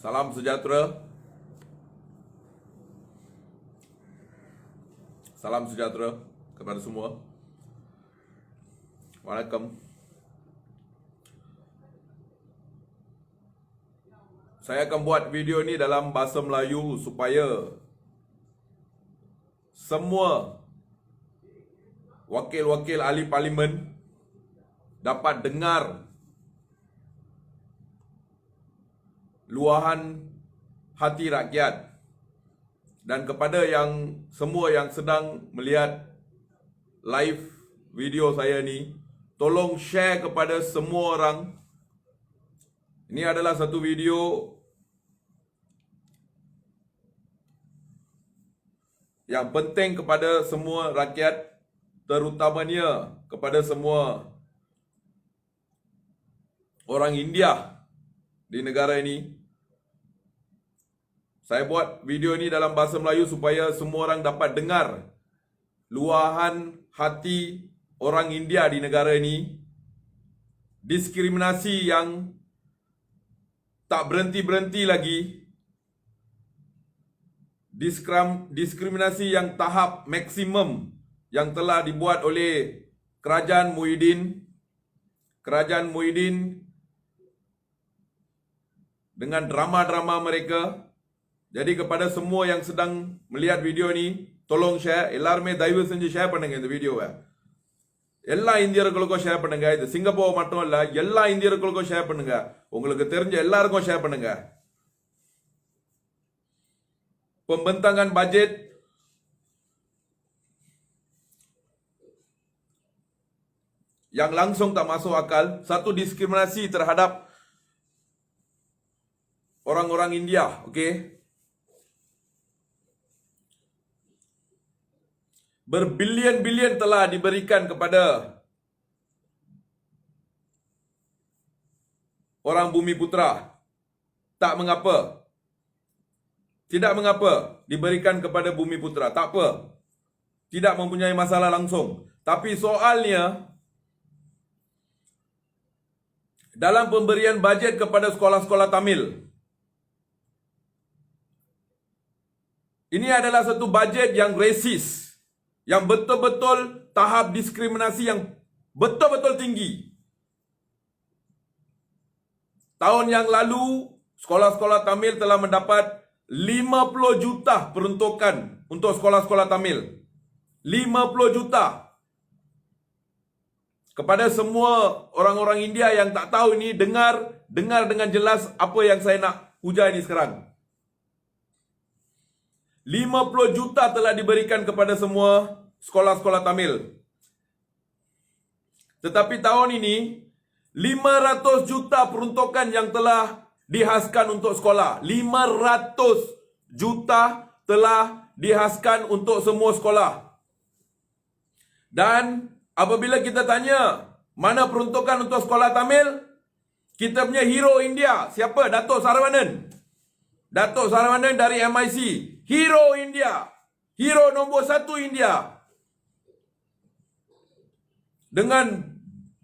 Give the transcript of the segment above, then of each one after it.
Salam sejahtera. Salam sejahtera kepada semua. Waalaikum. Saya akan buat video ni dalam bahasa Melayu supaya semua wakil-wakil ahli parlimen dapat dengar luahan hati rakyat. Dan kepada yang semua yang sedang melihat live video saya ni, tolong share kepada semua orang. Ini adalah satu video yang penting kepada semua rakyat, terutamanya kepada semua orang India di negara ini. Saya buat video ini dalam bahasa Melayu supaya semua orang dapat dengar luahan hati orang India di negara ini. Diskriminasi yang tak berhenti-berhenti lagi. Diskriminasi yang tahap maksimum yang telah dibuat oleh Kerajaan Muhyiddin. Kerajaan Muhyiddin dengan drama-drama mereka. Jadi kepada semua yang sedang melihat video ni, tolong share. எல்லாருமே தயவு செஞ்சு ஷேர் பண்ணுங்க இந்த வீடியோவை. எல்லா இந்தியர்களுக்கும் ஷேர் பண்ணுங்க. இது சிங்கப்பூர் மட்டும் இல்ல, எல்லா இந்தியர்களுக்கும் ஷேர் பண்ணுங்க. உங்களுக்கு தெரிஞ்ச எல்லாருக்கும் ஷேர் பண்ணுங்க. Pembentangan bajet yang langsung tak masuk akal, satu diskriminasi terhadap orang-orang India, okey? Berbilion-bilion telah diberikan kepada orang Bumiputra. Tak mengapa. Tidak mengapa diberikan kepada Bumiputra. Tak apa. Tidak mempunyai masalah langsung. Tapi soalnya, dalam pemberian bajet kepada sekolah-sekolah Tamil, ini adalah satu bajet yang resis, yang betul-betul tahap diskriminasi yang betul-betul tinggi. Tahun yang lalu, sekolah-sekolah Tamil telah mendapat 50 juta peruntukan untuk sekolah-sekolah Tamil. 50 juta. Kepada semua orang-orang India yang tak tahu ini, dengar dengan jelas apa yang saya nak hujah ini sekarang. 50 juta telah diberikan kepada semua sekolah-sekolah Tamil. Tetapi tahun ini, 500 juta peruntukan yang telah dihaskan untuk sekolah. 500 juta telah dihaskan untuk semua sekolah. Dan apabila kita tanya, mana peruntukan untuk sekolah Tamil? Kita punya hero India, siapa? Datuk Saravanan. Datuk Saravanan dari MIC. Hero India. Hero nombor 1 India. Dengan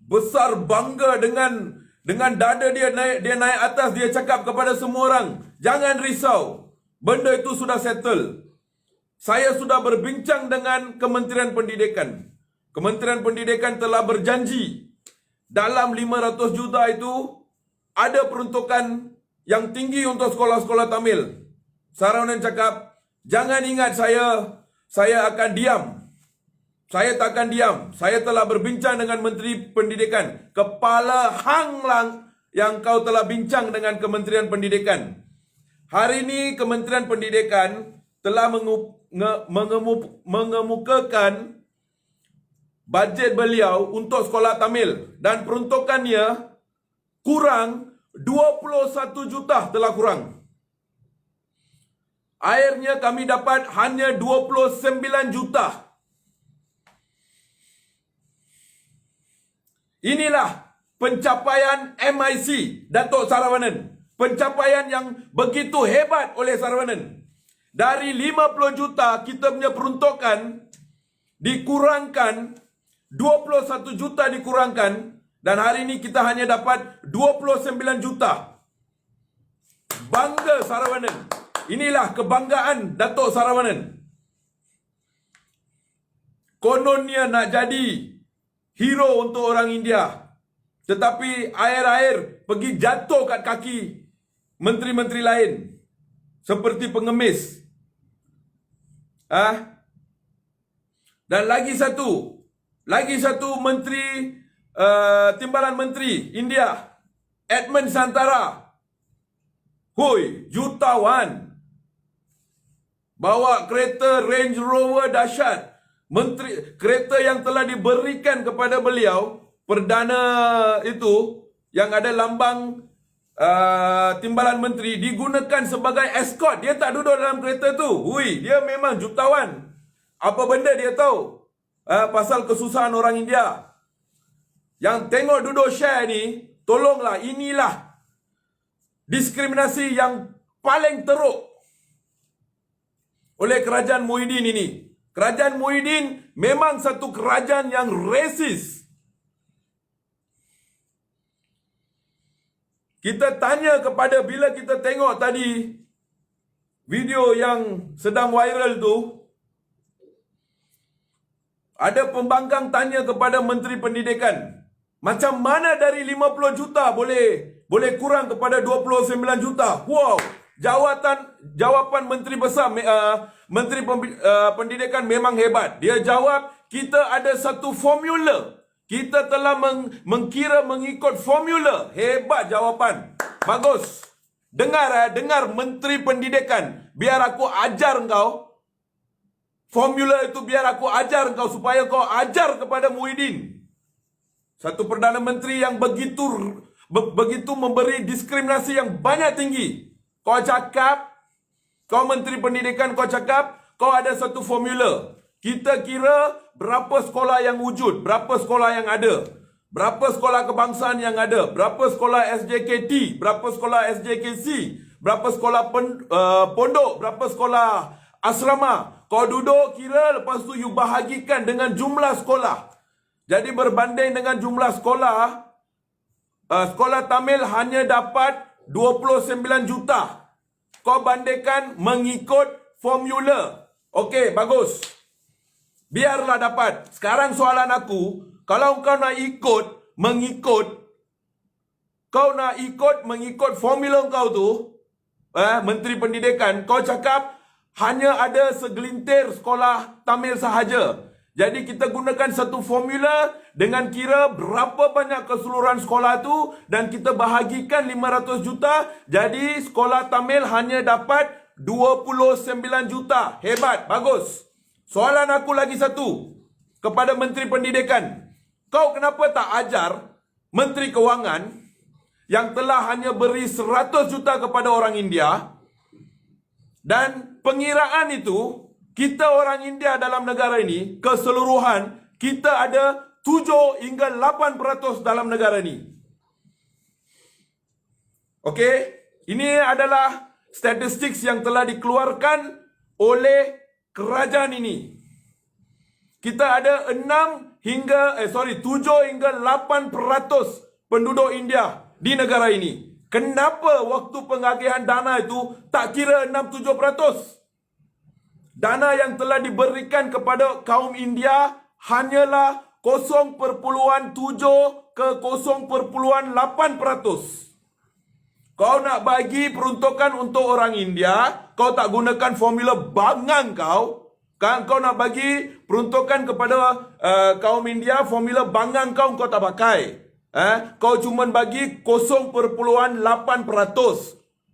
besar bangga, dengan dada dia naik atas, dia cakap kepada semua orang, jangan risau. Benda itu sudah settle. Saya sudah berbincang dengan Kementerian Pendidikan. Kementerian Pendidikan telah berjanji dalam 500 juta itu ada peruntukan yang tinggi untuk sekolah-sekolah Tamil. Saravanan cakap, jangan ingat saya akan diam. Saya tak akan diam. Saya telah berbincang dengan Menteri Pendidikan. Kepala hang lang yang kau telah bincang dengan Kementerian Pendidikan. Hari ini Kementerian Pendidikan telah mengemukakan bajet beliau untuk sekolah Tamil. Dan peruntukannya kurang 21 juta telah kurang. Akhirnya kami dapat hanya 29 juta. Inilah pencapaian MIC Datuk Saravanan. Pencapaian yang begitu hebat oleh Saravanan. Dari 50 juta kita punya peruntukan dikurangkan, 21 juta dikurangkan, dan hari ini kita hanya dapat 29 juta. bangga Saravanan. Inilah kebanggaan Datuk Saravanan. Kononnya nak jadi hero untuk orang India. Tetapi air-air pergi jatuh kat kaki menteri-menteri lain. Seperti pengemis. Dan lagi satu menteri, timbalan menteri India, Edmund Santara. Hui, jutawan. Bawa kereta Range Rover dahsyat. Kereta yang telah diberikan kepada beliau, perdana itu, yang ada lambang timbalan menteri, digunakan sebagai escort. Dia tak duduk dalam kereta tu. Hui, dia memang jutawan. Apa benda dia tahu pasal kesusahan orang India. Yang tengok duduk share ni, tolonglah, inilah diskriminasi yang paling teruk oleh kerajaan Muhyiddin ini. Kerajaan Muhyiddin memang satu kerajaan yang resis. Kita tanya kepada, bila kita tengok tadi video yang sedang viral tu, ada pembangkang tanya kepada Menteri Pendidikan, macam mana dari 50 juta boleh kurang kepada 29 juta? Wow, jawapan Menteri Besar, Menteri Pendidikan memang hebat. Dia jawab, kita ada satu formula. Kita telah mengkira mengikut formula. Hebat jawapan. Bagus. Dengar Menteri Pendidikan. Biar aku ajar engkau. Formula itu biar aku ajar engkau supaya kau ajar kepada Muhyiddin. Satu Perdana Menteri yang begitu memberi diskriminasi yang banyak tinggi. Kau cakap, kau Menteri Pendidikan, kau cakap, kau ada satu formula. Kita kira berapa sekolah yang wujud, berapa sekolah yang ada, berapa sekolah kebangsaan yang ada, berapa sekolah SJKT, berapa sekolah SJKC, berapa sekolah pondok, berapa sekolah asrama. Kau duduk kira, lepas tu you bahagikan dengan jumlah sekolah. Jadi berbanding dengan jumlah sekolah, sekolah Tamil hanya dapat 29 juta. Kau bandingkan mengikut formula. Okey, bagus. Biarlah dapat. Sekarang soalan aku, kalau kau nak mengikut formula kau tu, Menteri Pendidikan, kau cakap hanya ada segelintir sekolah Tamil sahaja. Jadi kita gunakan satu formula dengan kira berapa banyak keseluruhan sekolah tu dan kita bahagikan 500 juta. Jadi sekolah Tamil hanya dapat 29 juta. Hebat, bagus. Soalan aku lagi satu kepada Menteri Pendidikan. Kau kenapa tak ajar Menteri Kewangan yang telah hanya beri 100 juta kepada orang India, dan pengiraan itu, kita orang India dalam negara ini, keseluruhan, kita ada 7 hingga 8% dalam negara ini. Okey, ini adalah statistik yang telah dikeluarkan oleh kerajaan ini. Kita ada 7 hingga 8% penduduk India di negara ini. Kenapa waktu pengagihan dana itu tak kira 6-7%? Dana yang telah diberikan kepada kaum India hanyalah 0.7 ke 0.8%. Kau nak bagi peruntukan untuk orang India, kau tak gunakan formula bangang kau. Kan kau nak bagi peruntukan kepada kaum India, formula bangang kau tak pakai. Kau cuma bagi 0.8%.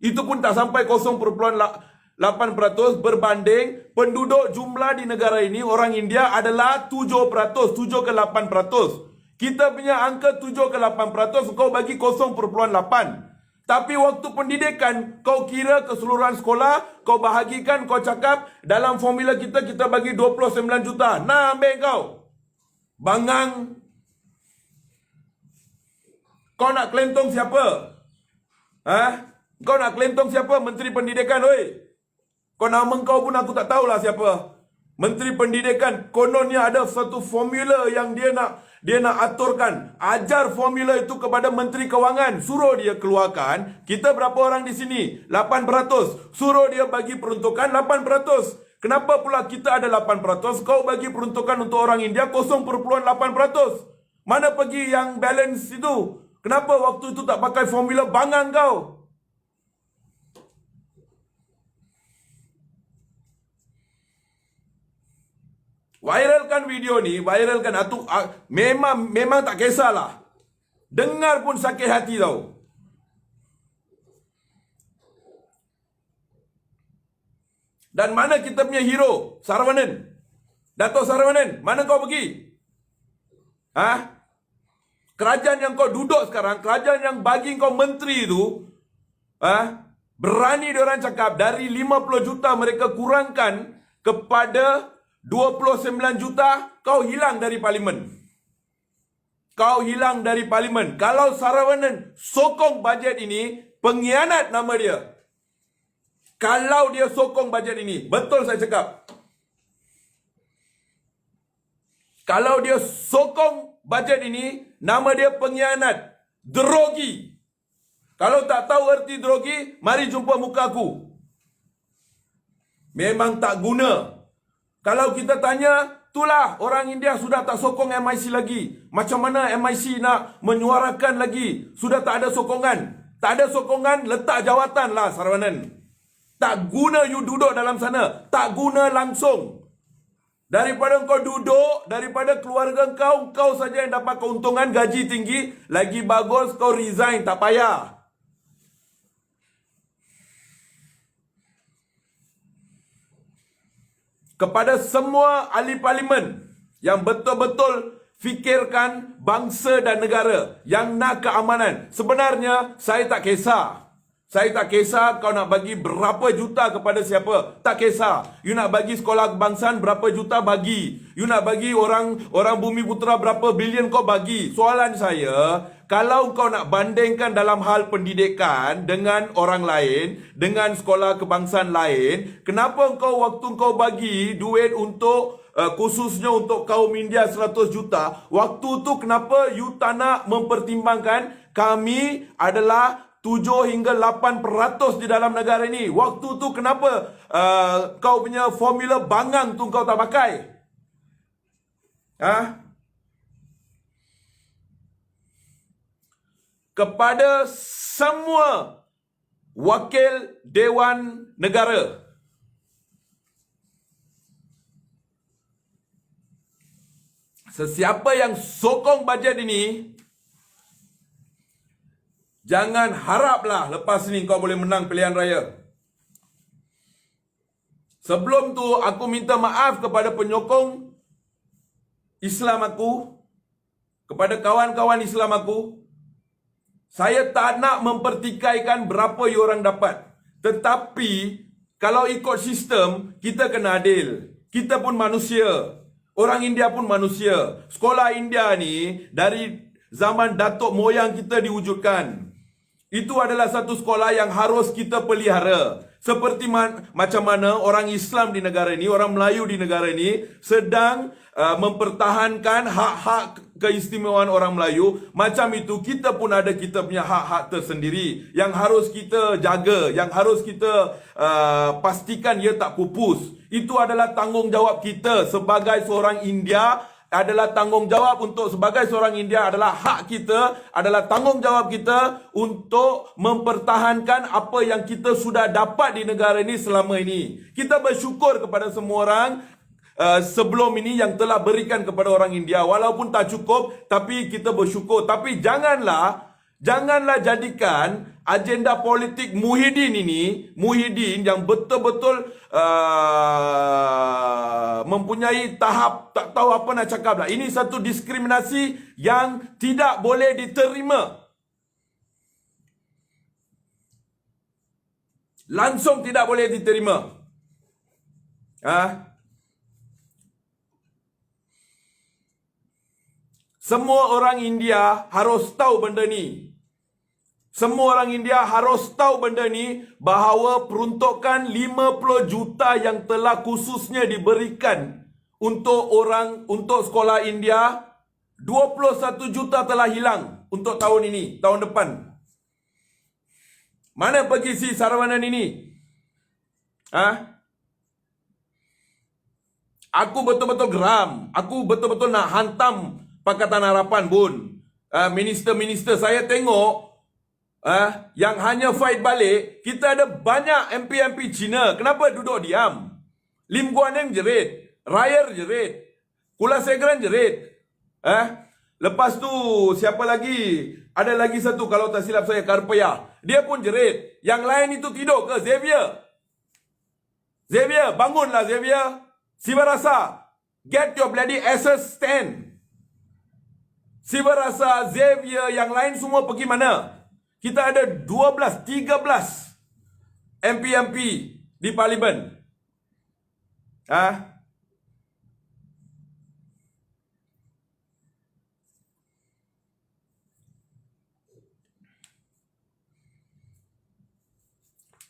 Itu pun tak sampai 0.8% berbanding penduduk jumlah di negara ini, orang India adalah 7%, 7 ke 8%. Kita punya angka 7 ke 8%, kau bagi 0.8%. Tapi waktu pendidikan, kau kira keseluruhan sekolah, kau bahagikan, kau cakap, dalam formula kita bagi 29 juta. Nah, ambil kau. Bangang. Kau nak kelentong siapa? Kau nak kelentong siapa? Menteri Pendidikan, oi. Kau nama kau pun aku tak tahulah siapa. Menteri Pendidikan, kononnya ada satu formula yang dia nak dia nak aturkan, ajar formula itu kepada Menteri Kewangan, suruh dia keluarkan. Kita berapa orang di sini? 8%. Suruh dia bagi peruntukan 8%. Kenapa pula kita ada 8%, kau bagi peruntukan untuk orang India 0.8%? Mana pergi yang balance itu? Kenapa waktu itu tak pakai formula bangang kau? Viralkan video ni, viralkan. Memang tak kisahlah. Dengar pun sakit hati tau. Dan mana kita punya hero? Saravanan. Dato' Saravanan, mana kau pergi? Kerajaan yang kau duduk sekarang, kerajaan yang bagi kau menteri itu, berani diorang cakap dari 50 juta mereka kurangkan kepada 29 juta, kau hilang dari parlimen. Kau hilang dari parlimen. Kalau Saravanan sokong bajet ini, pengkhianat nama dia. Kalau dia sokong bajet ini, betul saya cakap. Kalau dia sokong bajet ini, nama dia pengkhianat. Drogi. Kalau tak tahu erti drogi, mari jumpa muka aku. Memang tak guna. Kalau kita tanya, itulah orang India sudah tak sokong MIC lagi. Macam mana MIC nak menyuarakan lagi? Sudah tak ada sokongan. Tak ada sokongan, letak jawatan lah Saravanan. Tak guna you duduk dalam sana. Tak guna langsung. Daripada kau duduk, daripada keluarga kau saja yang dapat keuntungan, gaji tinggi, lagi bagus kau resign, tak payah. Kepada semua ahli parlimen yang betul-betul fikirkan bangsa dan negara, yang nak keamanan. Sebenarnya saya tak kisah. Saya tak kisah kau nak bagi berapa juta kepada siapa. Tak kisah. You nak bagi sekolah kebangsaan berapa juta, bagi. You nak bagi orang Bumi Putera berapa bilion, kau bagi. Soalan saya, kalau kau nak bandingkan dalam hal pendidikan dengan orang lain, dengan sekolah kebangsaan lain, kenapa kau waktu kau bagi duit untuk khususnya untuk kaum India 100 juta, waktu tu kenapa you tak nak mempertimbangkan kami adalah 7 hingga 8% di dalam negara ini? Waktu tu kenapa kau punya formula bangang tu kau tak pakai? Kepada semua wakil Dewan Negara, sesiapa yang sokong bajet ini, jangan haraplah lepas ni kau boleh menang pilihan raya. Sebelum tu, aku minta maaf kepada penyokong Islam aku, kepada kawan-kawan Islam aku. Saya tak nak mempertikaikan berapa you orang dapat. Tetapi, kalau ikut sistem, kita kena adil. Kita pun manusia. Orang India pun manusia. Sekolah India ni, dari zaman datuk moyang kita diwujudkan. Itu adalah satu sekolah yang harus kita pelihara. Seperti macam mana orang Islam di negara ini, orang Melayu di negara ini sedang mempertahankan hak-hak keistimewaan orang Melayu. Macam itu kita pun ada kita punya hak-hak tersendiri yang harus kita jaga, yang harus kita pastikan ia tak pupus. Itu adalah tanggungjawab kita sebagai seorang India. Adalah tanggungjawab untuk sebagai seorang India, adalah hak kita, adalah tanggungjawab kita untuk mempertahankan apa yang kita sudah dapat di negara ini selama ini. Kita bersyukur kepada semua orang sebelum ini yang telah berikan kepada orang India. Walaupun tak cukup, tapi kita bersyukur. Tapi janganlah jadikan agenda politik Muhyiddin yang betul-betul mempunyai tahap, tak tahu apa nak cakap lah. Ini satu diskriminasi yang tidak boleh diterima. Langsung tidak boleh diterima. Semua orang India harus tahu benda ni. Semua orang India harus tahu benda ni, bahawa peruntukan 50 juta yang telah khususnya diberikan untuk sekolah India 21 juta telah hilang untuk tahun ini, tahun depan. Mana pergi si Saravanan ini? Aku betul-betul geram. Aku betul-betul nak hantam Pakatan Harapan bun. Minister-minister saya tengok yang hanya fight balik. Kita ada banyak MP-MP Cina. Kenapa duduk diam? Lim Guan Eng jerit, Ryer jerit, Kulasekran jerit. Lepas tu siapa lagi? Ada lagi satu kalau tak silap saya, Karpaya. Dia pun jerit. Yang lain itu tidur ke? Xavier, bangunlah Xavier. Sibarasa, get your bloody asses stand. Sibarasa, Xavier, yang lain semua pergi mana? Kita ada 12, 13 MP-MP di Parlimen.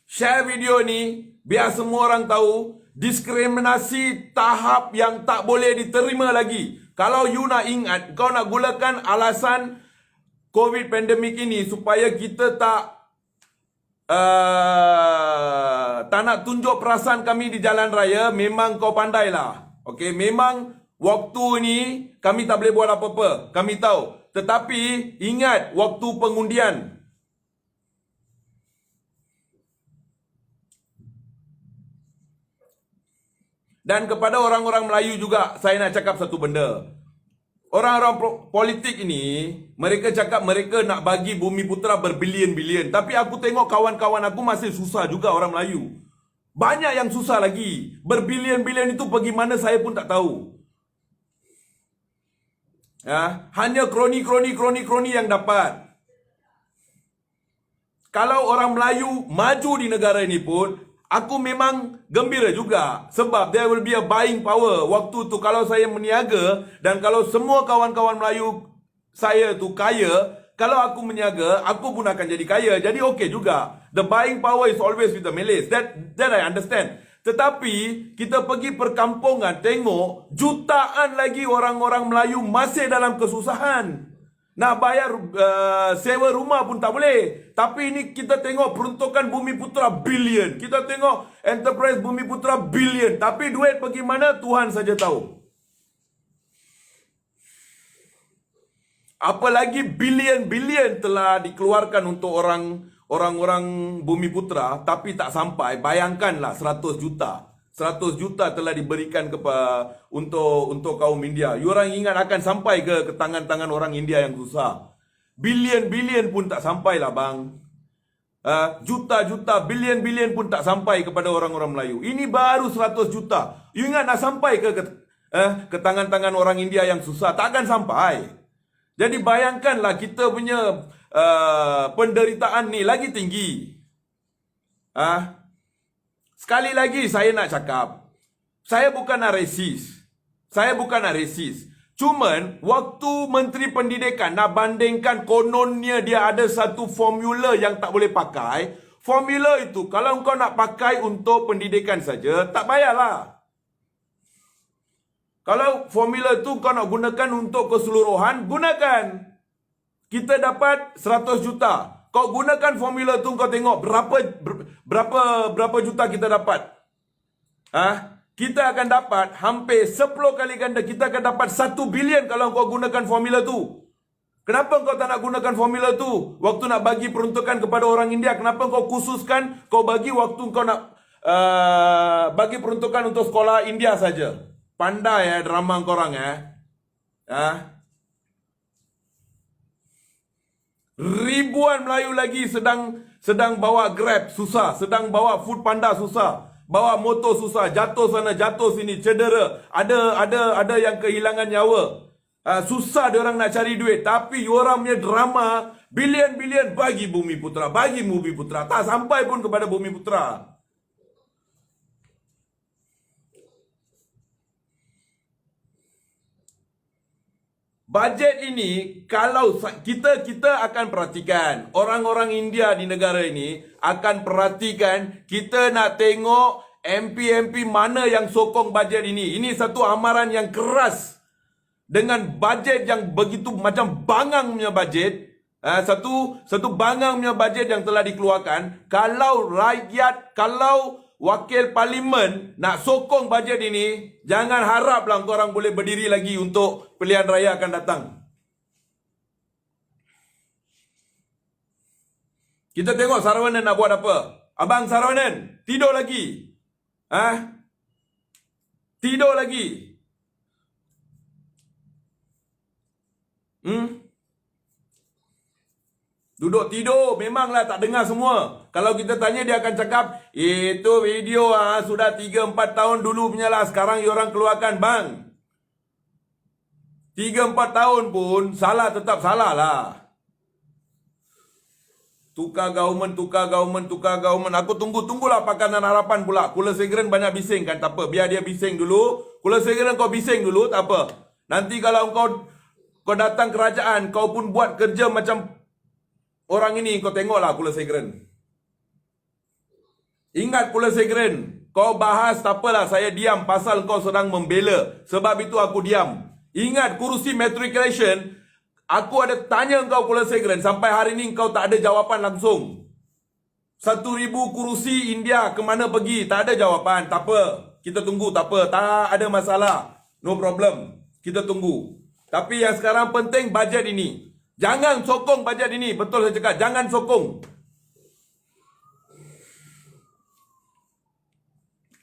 Share video ni biar semua orang tahu diskriminasi tahap yang tak boleh diterima lagi. Kalau you nak ingat, kau nak gunakan alasan COVID pandemik ini supaya kita tak nak tunjuk perasaan kami di jalan raya, memang kau pandailah. Okey, memang waktu ni kami tak boleh buat apa-apa. Kami tahu. Tetapi ingat waktu pengundian. Dan kepada orang-orang Melayu juga saya nak cakap satu benda. Orang-orang politik ini, mereka cakap mereka nak bagi Bumi Putra berbilion-bilion. Tapi aku tengok kawan-kawan aku masih susah juga orang Melayu. Banyak yang susah lagi. Berbilion-bilion itu pergi mana saya pun tak tahu. Hanya kroni-kroni yang dapat. Kalau orang Melayu maju di negara ini pun, aku memang gembira juga. Sebab there will be a buying power. Waktu tu kalau saya meniaga dan kalau semua kawan-kawan Melayu saya tu kaya, kalau aku meniaga, aku pun akan jadi kaya. Jadi okey juga. The buying power is always with the Malays. That I understand. Tetapi kita pergi perkampungan tengok jutaan lagi orang-orang Melayu masih dalam kesusahan. Nak bayar sewa rumah pun tak boleh. Tapi ini kita tengok peruntukan Bumi Putra bilion. Kita tengok enterprise Bumi Putra bilion. Tapi duit pergi mana Tuhan saja tahu. Apalagi bilion-bilion telah dikeluarkan untuk orang-orang Bumi Putra. Tapi tak sampai. Bayangkanlah 100 juta. 100 juta telah diberikan untuk kaum India. You orang ingat akan sampai ke tangan-tangan orang India yang susah? Bilion-bilion pun tak sampai lah bang. Juta-juta, bilion-bilion pun tak sampai kepada orang-orang Melayu. Ini baru 100 juta. You ingat nak sampai ke tangan-tangan orang India yang susah? Takkan sampai. Jadi bayangkanlah kita punya penderitaan ni lagi tinggi. Sekali lagi saya nak cakap, saya bukan nak resis. Cuman waktu Menteri Pendidikan nak bandingkan kononnya dia ada satu formula yang tak boleh pakai. Formula itu kalau kau nak pakai untuk pendidikan saja, tak payahlah. Kalau formula itu kau nak gunakan untuk keseluruhan, gunakan. Kita dapat 100 juta. Kau gunakan formula tu, kau tengok berapa juta kita dapat. Kita akan dapat hampir 10 kali ganda. Kita akan dapat 1 bilion kalau kau gunakan formula tu. Kenapa kau tak nak gunakan formula tu? Waktu nak bagi peruntukan kepada orang India, kenapa kau khususkan kau bagi waktu kau nak bagi peruntukan untuk sekolah India saja? Pandai drama korang Ribuan Melayu lagi sedang bawa Grab susah, sedang bawa Food Panda susah, bawa motor susah, jatuh sana jatuh sini, cedera, ada yang kehilangan nyawa. Susah dia orang nak cari duit, tapi orang punya drama bilion-bilion bagi Bumi Putra, tak sampai pun kepada Bumi Putra. Bajet ini kalau kita akan perhatikan, orang-orang India di negara ini akan perhatikan, kita nak tengok MP-MP mana yang sokong bajet ini. Ini satu amaran yang keras dengan bajet yang begitu macam bangang punya bajet, satu bangang punya bajet yang telah dikeluarkan, kalau rakyat, kalau wakil parlimen nak sokong bajet ini, jangan haraplah korang boleh berdiri lagi untuk pilihan raya akan datang. Kita tengok Saravanan nak buat apa. Abang Saravanan, tidur lagi. Tidur lagi. Duduk tidur, memanglah tak dengar semua. Kalau kita tanya dia akan cakap, itu video sudah 3-4 tahun dulu punya lah, sekarang orang keluarkan bang. 3-4 tahun pun salah tetap salah lah. Tukar government. Aku tunggulah Pakatan Harapan pula. Kulasegaran banyak bising kan, tak apa. Biar dia bising dulu. Kulasegaran kau bising dulu, tak apa. Nanti kalau kau datang kerajaan, kau pun buat kerja macam orang ini, kau tengoklah Kulasegaran. Ingat Kulasegaran, kau bahas tak apalah, saya diam pasal kau sedang membela. Sebab itu aku diam. Ingat kursi matriculation, aku ada tanya kau Kulasegaran, sampai hari ini kau tak ada jawapan langsung. 1,000 kursi India ke mana pergi? Tak ada jawapan. Tak apa, kita tunggu, tak apa, tak ada masalah. No problem, kita tunggu. Tapi yang sekarang penting bajet ini. Jangan sokong bajet ini. Betul saya cakap, jangan sokong.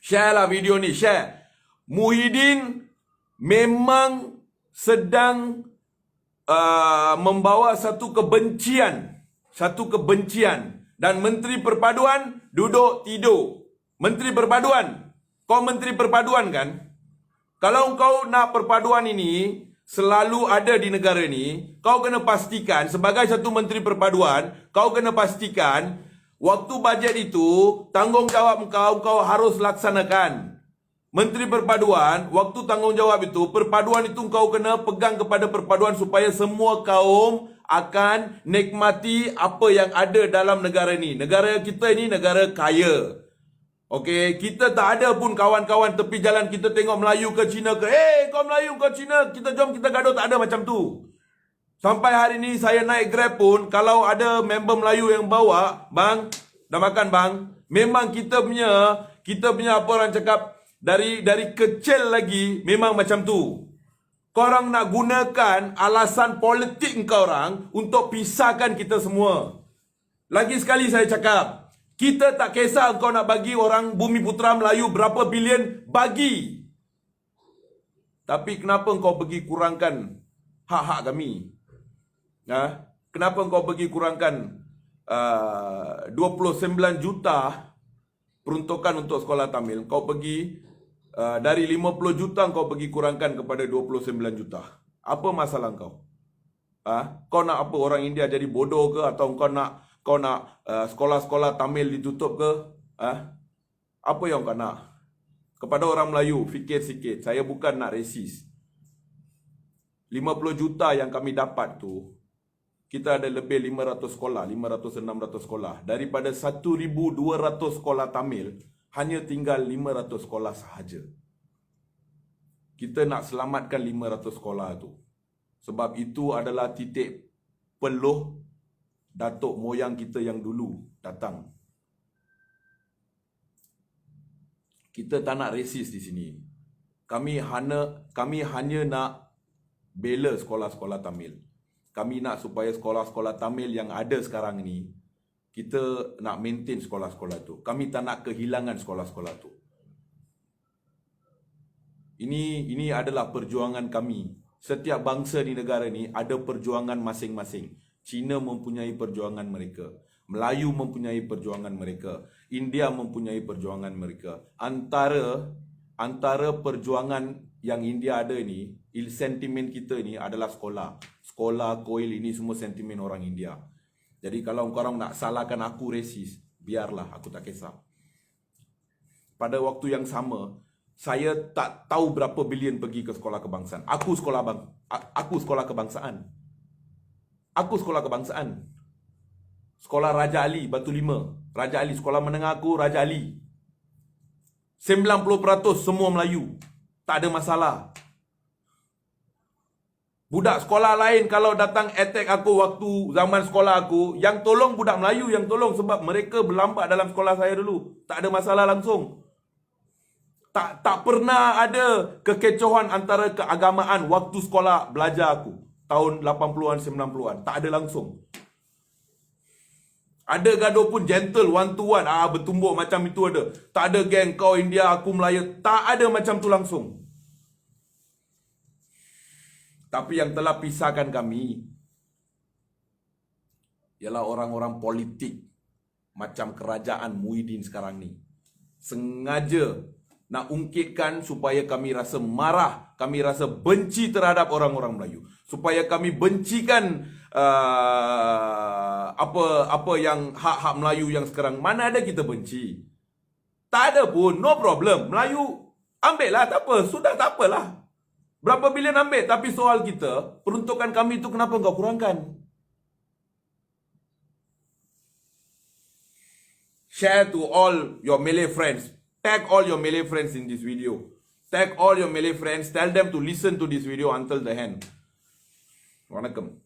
Share lah video ni, share. Muhyiddin memang sedang membawa satu kebencian. Dan Menteri Perpaduan duduk tidur. Menteri Perpaduan, kau Menteri Perpaduan kan? Kalau kau nak perpaduan ini selalu ada di negara ni, kau kena pastikan sebagai satu Menteri Perpaduan, kau kena pastikan waktu bajet itu tanggungjawab kau harus laksanakan. Menteri Perpaduan, waktu tanggungjawab itu, perpaduan itu kau kena pegang kepada perpaduan supaya semua kaum akan nikmati apa yang ada dalam negara ni. Negara kita ni negara kaya. Okey, kita tak ada pun kawan-kawan tepi jalan kita tengok Melayu ke Cina ke, kau Melayu ke Cina, kita jom kita gaduh, tak ada macam tu. Sampai hari ni saya naik Grab pun, kalau ada member Melayu yang bawa, bang, dah makan bang, memang kita punya apa orang cakap, dari kecil lagi memang macam tu. Korang nak gunakan alasan politik korang untuk pisahkan kita semua. Lagi sekali saya cakap, kita tak kisah kau nak bagi orang Bumi Putera Melayu berapa bilion, bagi. Tapi kenapa kau pergi kurangkan hak-hak kami? Kenapa kau pergi kurangkan 29 juta peruntukan untuk sekolah Tamil? Kau pergi dari 50 juta kau pergi kurangkan kepada 29 juta. Apa masalah kau? Kau nak apa, orang India jadi bodoh ke? Atau kau nak sekolah-sekolah Tamil ditutup ke? Apa yang kau nak? Kepada orang Melayu, fikir sikit. Saya bukan nak resis. 50 juta yang kami dapat tu, kita ada lebih 500 sekolah, 500-600 sekolah. Daripada 1,200 sekolah Tamil, hanya tinggal 500 sekolah sahaja. Kita nak selamatkan 500 sekolah tu. Sebab itu adalah titik peluh datuk moyang kita yang dulu datang. Kita tak nak resis di sini. Kami hanya nak bela sekolah-sekolah Tamil. Kami nak supaya sekolah-sekolah Tamil yang ada sekarang ni, kita nak maintain sekolah-sekolah tu. Kami tak nak kehilangan sekolah-sekolah tu. Ini adalah perjuangan kami. Setiap bangsa di negara ni ada perjuangan masing-masing. Cina mempunyai perjuangan mereka. Melayu mempunyai perjuangan mereka. India mempunyai perjuangan mereka. Antara perjuangan yang India ada ni, sentimen kita ni adalah sekolah. Sekolah, koil, ini semua sentimen orang India. Jadi kalau korang nak salahkan aku resis, biarlah, aku tak kisah. Pada waktu yang sama, saya tak tahu berapa bilion pergi ke sekolah kebangsaan. Aku sekolah kebangsaan. Aku sekolah kebangsaan. Sekolah Raja Ali, Batu Lima. Raja Ali, sekolah menengah aku, Raja Ali. 90% semua Melayu. Tak ada masalah. Budak sekolah lain kalau datang attack aku waktu zaman sekolah aku, yang tolong budak Melayu yang tolong sebab mereka berlambat dalam sekolah saya dulu. Tak ada masalah langsung. Tak pernah ada kekecohan antara keagamaan waktu sekolah belajar aku. Tahun 80-an, 90-an. Tak ada langsung. Ada gaduh pun gentle, one to one. Bertumbuk macam itu ada. Tak ada geng, kau India, aku Melayu. Tak ada macam tu langsung. Tapi yang telah pisahkan kami ialah orang-orang politik macam kerajaan Muhyiddin sekarang ni. Sengaja nak ungkitkan supaya kami rasa marah, kami rasa benci terhadap orang-orang Melayu. Supaya kami bencikan apa yang hak-hak Melayu yang sekarang. Mana ada kita benci? Tak ada pun, no problem. Melayu ambil lah, tak apa, sudah tak apalah. Berapa bilion ambil, tapi soal kita, peruntukan kami itu kenapa kau kurangkan? Share to all your Malay friends. Tag all your Malay friends in this video. Tag all your Malay friends. Tell them to listen to this video until the end. Vanakkam.